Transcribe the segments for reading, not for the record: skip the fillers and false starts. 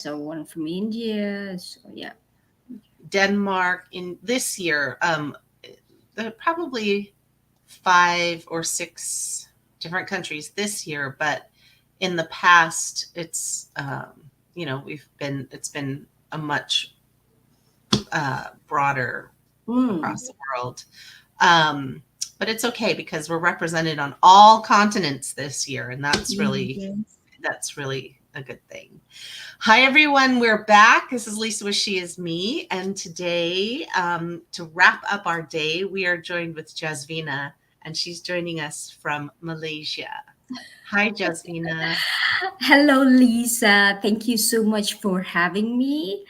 So one from India. So yeah. Denmark. In this year, there are probably 5 or 6 different countries this year, but in the past, it's been a much broader Mm. across the world. Um, but it's okay because we're represented on all continents this year, and Yes. that's really a good thing. Hi, everyone. We're back. This is Lisa with She Is Me. And today, to wrap up our day, we are joined with Jasveena, and she's joining us from Malaysia. Hi, Jasveena. Hello, Lisa. Thank you so much for having me.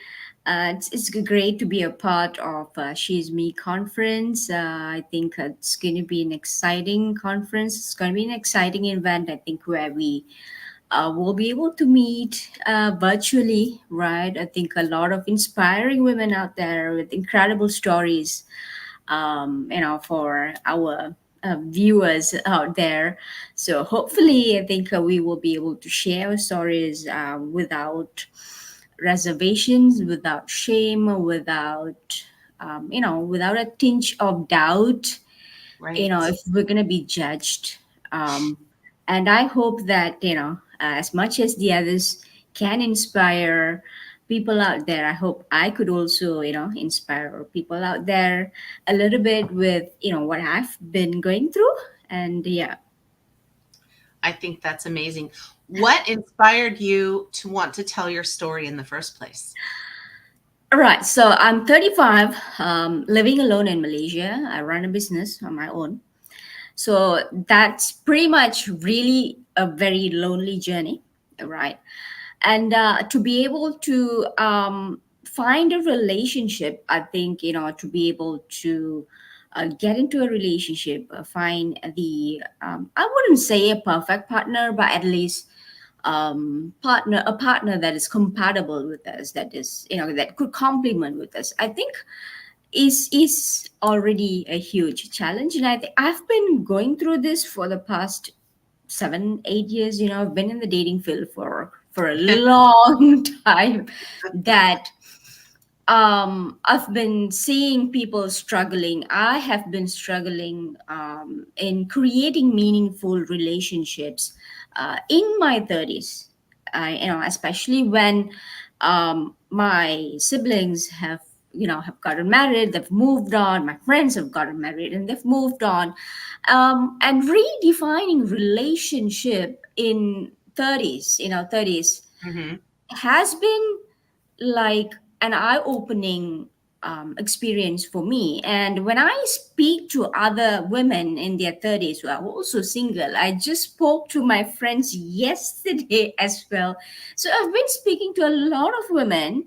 It's great to be a part of She's Me conference. I think it's going to be an exciting conference. It's going to be an exciting event, I think, where we will be able to meet virtually, right? I think a lot of inspiring women out there with incredible stories, for our viewers out there. So hopefully, I think we will be able to share our stories without reservations, without shame, without a tinge of doubt. Right. If we're gonna be judged. Um, and I hope that as much as the others can inspire people out there, I hope I could also inspire people out there a little bit with what I've been going through. And yeah. I think that's amazing. What inspired you to want to tell your story in the first place? All right, so I'm 35, living alone in Malaysia. I run a business on my own. So that's pretty much really a very lonely journey, right? And to be able to find a relationship, I think to be able to get into a relationship, find the I wouldn't say a perfect partner, but at least a partner that is compatible with us, that is that could complement with us, I think is already a huge challenge. And I think I've been going through this for the past 7 8 years. I've been in the dating field for a long time, that I've been seeing people struggling. I have been struggling in creating meaningful relationships in my 30s. Especially when my siblings have gotten married, they've moved on. My friends have gotten married and they've moved on. And redefining relationship in 30s Hmm. has been like an eye-opening experience for me. And when I speak to other women in their 30s who are also single, I just spoke to my friends yesterday as well. So I've been speaking to a lot of women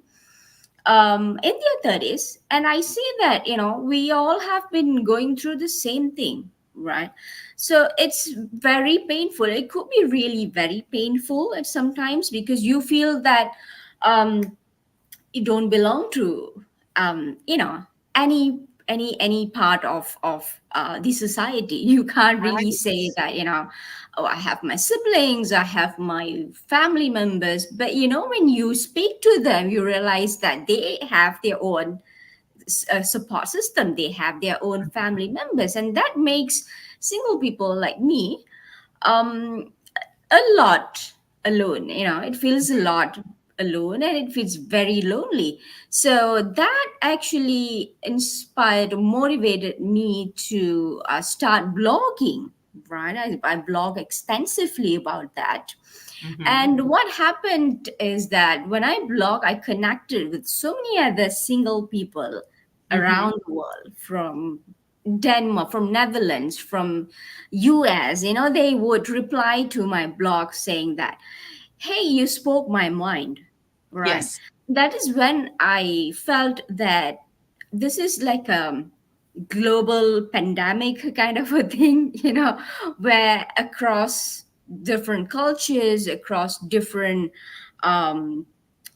in their 30s, and I see that we all have been going through the same thing, right? So it's very painful. It could be really very painful at sometimes, because you feel that um, you don't belong to um, you know any part of the society. You can't really say Right. that oh, I have my siblings, I have my family members, but when you speak to them, you realize that they have their own support system, they have their own family members, and that makes single people like me um a lot alone. It feels a lot alone, and it feels very lonely. So that actually inspired, motivated me to start blogging, right? I blog extensively about that. Hmm. And what happened is that when I blog, I connected with so many other single people Hmm. around the world, from Denmark, from Netherlands, from US. They would reply to my blog saying that, hey, you spoke my mind, right? Yes. That is when I felt that this is like a global pandemic kind of a thing, where across different cultures, across different um,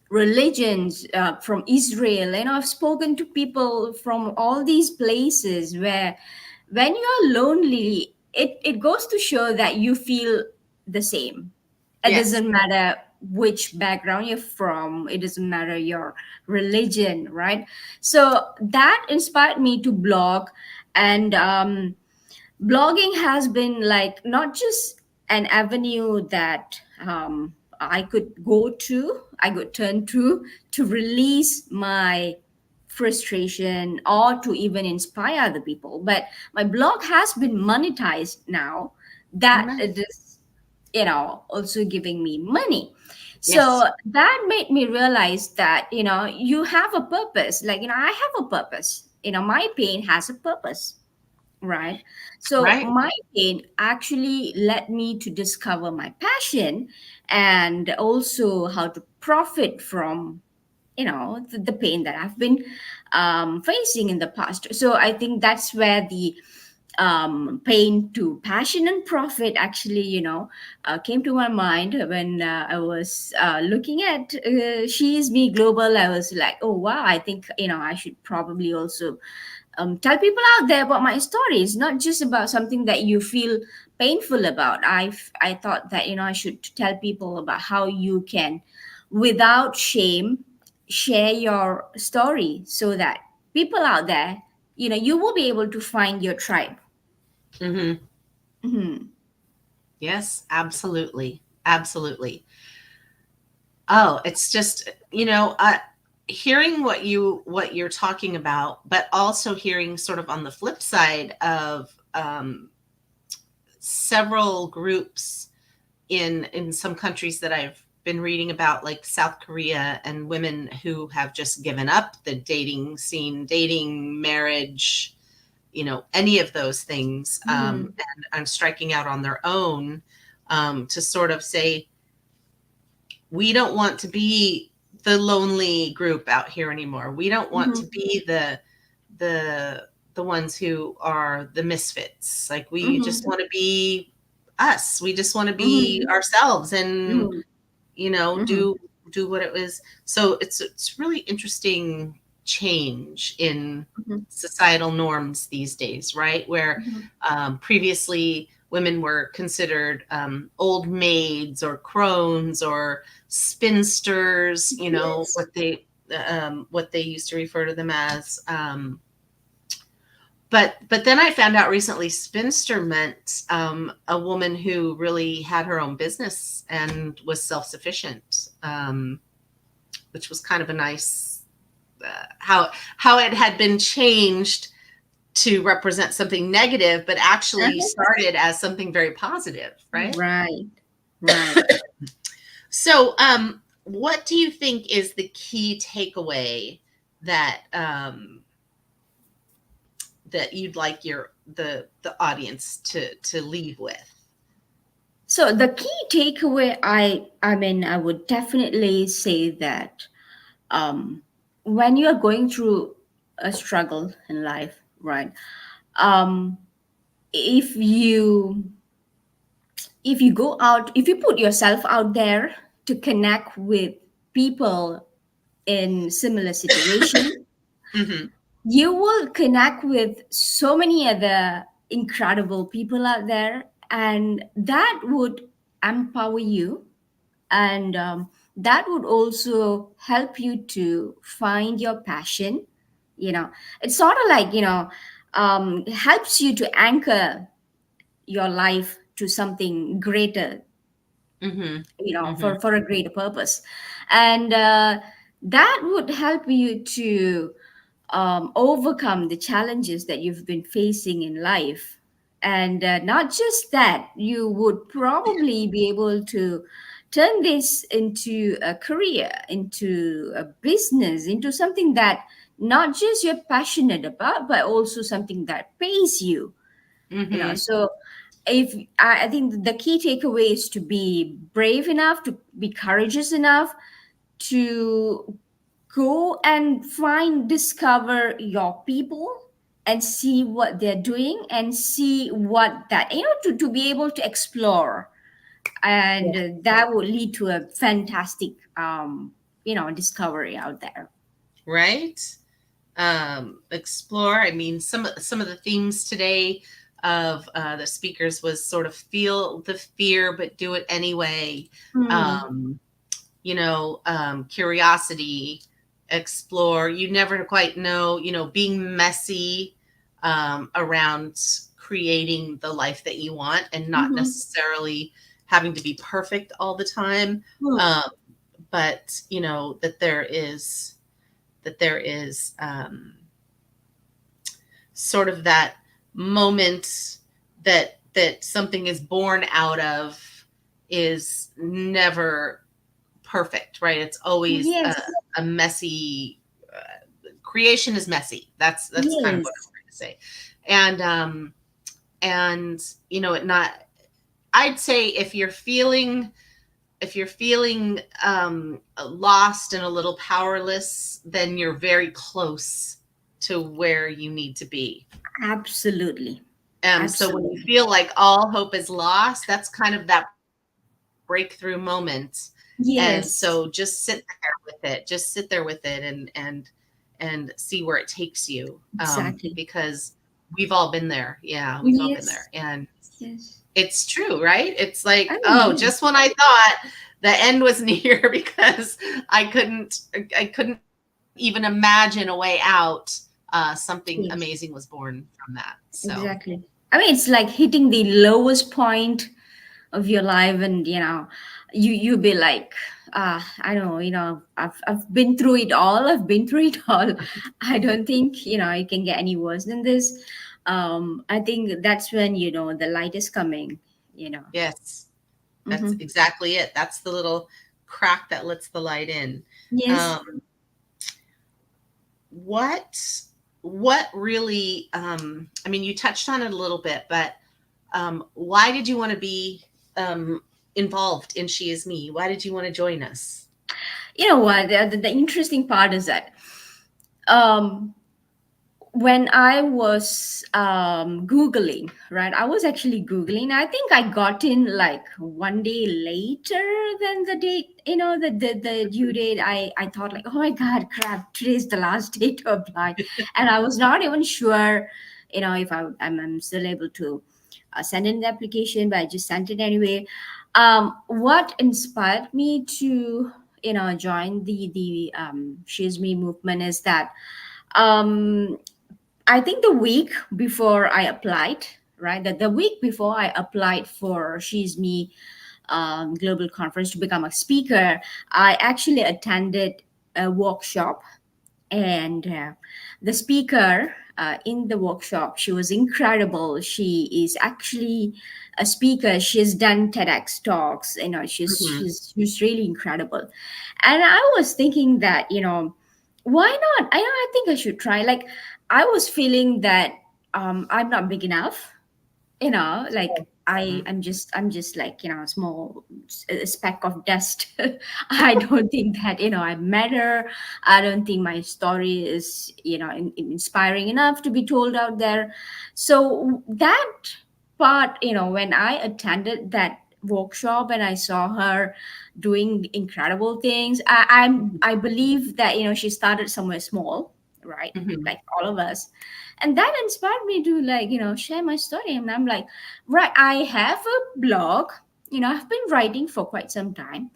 religions, from Israel, I've spoken to people from all these places, where when you're lonely, it goes to show that you feel the same. It Yes. doesn't matter which background you're from, it doesn't matter your religion, right? So that inspired me to blog. And blogging has been like not just an avenue that I could go to, I could turn to release my frustration or to even inspire other people, but my blog has been monetized now, Oh, that it nice. is, also giving me money. So Yes. that made me realize that, you have a purpose. Like, I have a purpose. My pain has a purpose, right? So Right. my pain actually led me to discover my passion, and also how to profit from, the pain that I've been facing in the past. So I think that's where the pain to passion and profit actually, came to my mind when I was looking at She's Me Global. I was like, oh wow, I think, I should probably also tell people out there about my stories, not just about something that you feel painful about. I thought that, I should tell people about how you can, without shame, share your story, so that people out there, you will be able to find your tribe. Hmm. Hmm. Yes, absolutely. Absolutely. Oh, it's just, hearing what you're talking about, but also hearing sort of on the flip side of several groups in some countries that I've been reading about, like South Korea, and women who have just given up the dating scene, dating, marriage, any of those things, Hmm. and striking out on their own, to sort of say, we don't want to be the lonely group out here anymore. We don't want to Hmm. be the ones who are the misfits. Like, we just Hmm. want to be us. We just want to be Hmm. ourselves, and Hmm. do Hmm. what it was. So it's really interesting change in Hmm. societal norms these days, right? Where Hmm. previously women were considered old maids or crones or spinsters, Yes. what they used to refer to them as. But then I found out recently, spinster meant a woman who really had her own business and was self sufficient, which was kind of a nice, how it had been changed to represent something negative, but actually Uh-huh. started as something very positive, right? Right. Right. So, what do you think is the key takeaway that that you'd like the audience to leave with? So the key takeaway, I mean, I would definitely say that when you are going through a struggle in life, right? Um, if you go out, if you put yourself out there to connect with people in similar situation, Hmm. you will connect with so many other incredible people out there, and that would empower you, and that would also help you to find your passion. It's sort of like, helps you to anchor your life to something greater, Hmm. Hmm. for a greater purpose. And that would help you to overcome the challenges that you've been facing in life. And not just that, you would probably be able to turn this into a career, into a business, into something that not just you're passionate about, but also something that pays you. Hmm. So if I think the key takeaway is to be brave enough, to be courageous enough, to go and discover your people, and see what they're doing, and see what that, to be able to explore, and Yeah. that will lead to a fantastic discovery out there. Right. Explore. I mean, some of the themes today of the speakers was sort of feel the fear, but do it anyway. Hmm. Um, curiosity, explore. You never quite know, being messy around creating the life that you want and not Mm-hmm. necessarily having to be perfect all the time. Hmm. Um, but that there is sort of that moment that something is born out of is never perfect, right? It's always Yes. a messy creation is messy. That's kind of what I'm Yes. trying to say. And it not I'd say if you're feeling lost and a little powerless, then you're very close to where you need to be. Absolutely. So when you Absolutely. feel like all hope is lost, that's kind of that breakthrough moment. And so just sit Yes. there with it. Just sit there with it and see where it takes you. Exactly. Because we've all been there. Yeah, we've all been there. Yes. And Yes. it's true, right? It's like, I oh, mean, just when I thought the end was near because I couldn't even imagine a way out, something amazing was yes. born from that. So, Exactly. I mean, it's like hitting the lowest point of your life, and you be like, I don't know, I've been through it all. I've been through it all. I don't think it can get any worse than this. I think that's when the light is coming. You know. yes, that's Mm-hmm. exactly it. That's the little crack that lets the light in. Yes. Um, what what really I mean, you touched on it a little bit, but why did you want to be involved in She Is Me? Why did you want to join us? You know what? The interesting part is that um when I was Googling, right? I was actually Googling. I think I got in like one day later than the date, the due date. I thought like, oh my God, crap, today's the last day to apply. And I was not even sure, if I'm still able to send in the application, but I just sent it anyway. What inspired me to, join the She's Me movement is that um I think the week before I applied, right? The week before I applied for She's Me global conference to become a speaker, I actually attended a workshop, and the speaker in the workshop, she was incredible. She is actually a speaker. She's done TEDx talks. Hmm. She's really incredible. And I was thinking that why not? I think I should try. Like I was feeling that I'm not big enough, like I'm just like a small speck of dust. I don't think that I matter. I don't think my story is inspiring enough to be told out there. So that part, when I attended that workshop and I saw her doing incredible things, I believe that she started somewhere small, right, Hmm. like all of us. And that inspired me to like share my story. And I'm like, right, I have a blog. I've been writing for quite some time,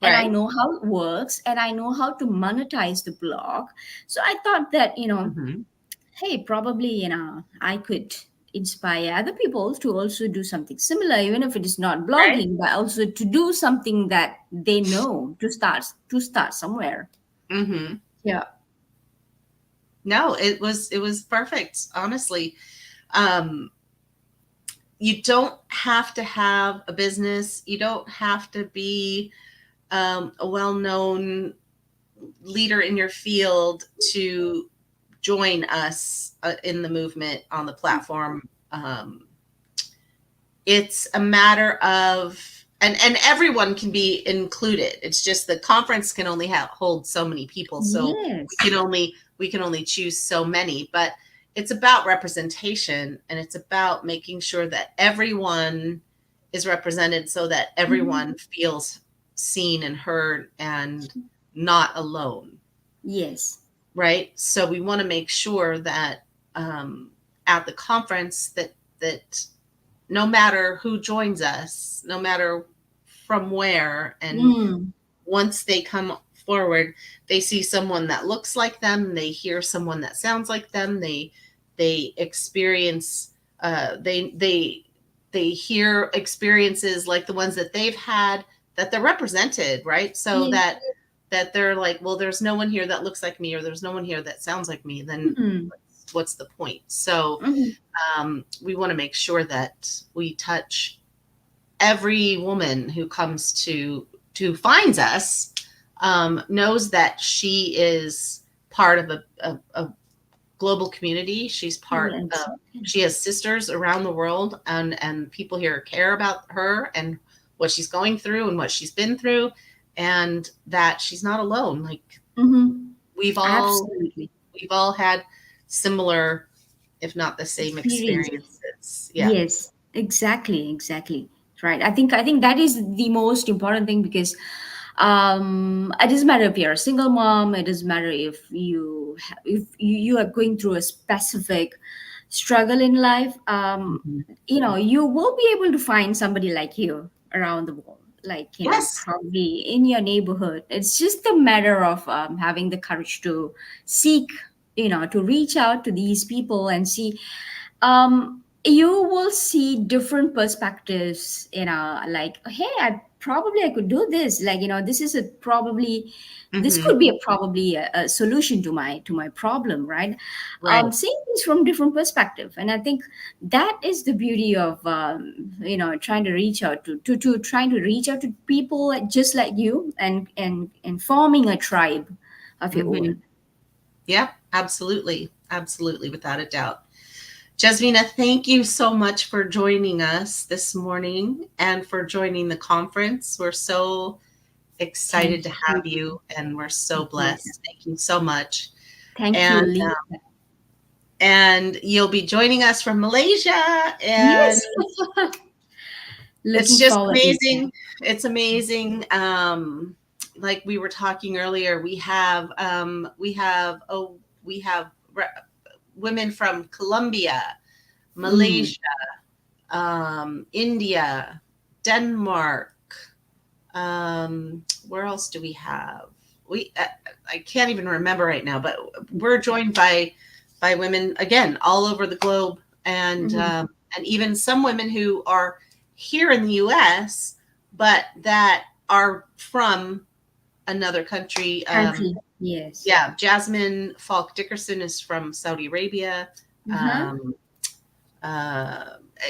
and I Right. know how it works, and I know how to monetize the blog. So I thought that Hmm. hey, probably I could inspire other people to also do something similar, even if it is not Right. blogging, but also to do something that they know, to start somewhere. Hmm. Yeah. No, it was perfect. Honestly, um, you don't have to have a business. You don't have to be a well-known leader in your field to join us in the movement on the platform. It's a matter of and everyone can be included. It's just the conference can only hold so many people, so we Yes. can only we can only choose so many. But it's about representation, and it's about making sure that everyone is represented so that Mhm. everyone feels seen and heard and not alone, Yes. right? So we want to make sure that um, at the conference that no matter who joins us, no matter from where, and Mm. once they come forward, they see someone that looks like them, they hear someone that sounds like them, they experience they hear experiences like the ones that they've had, that they're represented, right? So Yes. that they're like, well, there's no one here that looks like me, or there's no one here that sounds like me, then Mhm. what's the point? So Mhm. we want to make sure that we touch every woman who comes to finds us, knows that she is part of a global community. She's part of, Yes. she has sisters around the world, and people here care about her and what she's going through and what she's been through, and that she's not alone. Like Mm-hmm. we've all Absolutely. we've all had similar, if not the same Experiences. experiences. Yeah. Yes, exactly, exactly. Right. I think that is the most important thing, because it doesn't matter if you're a single mom, it doesn't matter if you are going through a specific struggle in life. Mhm. You will be able to find somebody like you around the world, like, Yes. probably in your neighborhood. It's just a matter of having the courage to seek, to reach out to these people and see. You will see different perspectives, like, hey, I could do this, like, this Hmm. could be probably a solution to my problem, right? Right. Seeing things from different perspective, and I think that is the beauty of trying to reach out to trying to reach out to people just like you, and forming a tribe of your Hmm. own. Yeah, absolutely. Absolutely, without a doubt. Jasveena, thank you so much for joining us this morning and for joining the conference. We're so excited Thank to you. have you, and we're so Thank you, Lisa. blessed. Thank you so much. Thank you, And Lisa. and you'll be joining us from Malaysia, and Yes. it's Looking just forward to that. amazing. It's amazing. Like we were talking earlier, we have women from Colombia, Mm. Malaysia, India, Denmark. Where else do we have? We I can't even remember right now, but we're joined by women again all over the globe, Mhm. and even some women who are here in the U.S. but that are from another country. Country. Yes. Yeah, Jasmine Falk Dickerson is from Saudi Arabia. Uh-huh. Um, uh,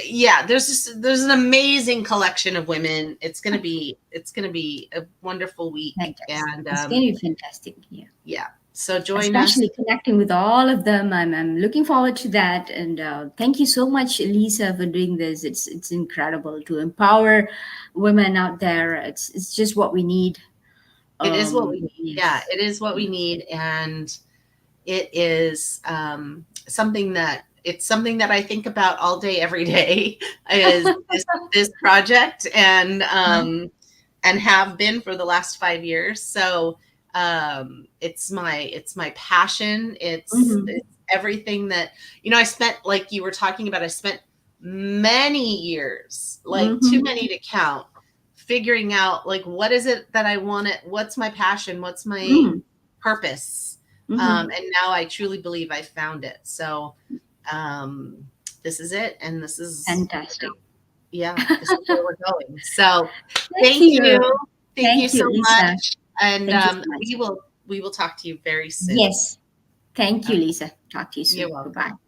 yeah, there's an amazing collection of women. It's gonna be a wonderful week, Fantastic. and It's going to be fantastic. Yeah. yeah. So join us. Especially connecting with all of them. I'm looking forward to that. And thank you so much, Lisa, for doing this. It's incredible to empower women out there. It's just what we need. It is what we need. Yeah, Yes. it is what we Yes. need, and it is something that I think about all day, every day. Is this project, and have been for the last 5 years. So it's my passion. Mm-hmm. It's everything that I spent, like you were talking about. I spent many years, like too Mm-hmm. many to count, figuring out like what is it that I want it. What's my passion? What's my Mm-hmm. purpose? Mm-hmm. And now I truly believe I found it. So um, this is it, and this is Fantastic. yeah, this is where we're going. So Thank thank you. you. Thank you Thank you, so Lisa. much. And Thank you so much. we will talk to you very soon. Yes. Thank you, Okay, Lisa. Talk to you you're soon. Bye bye. welcome.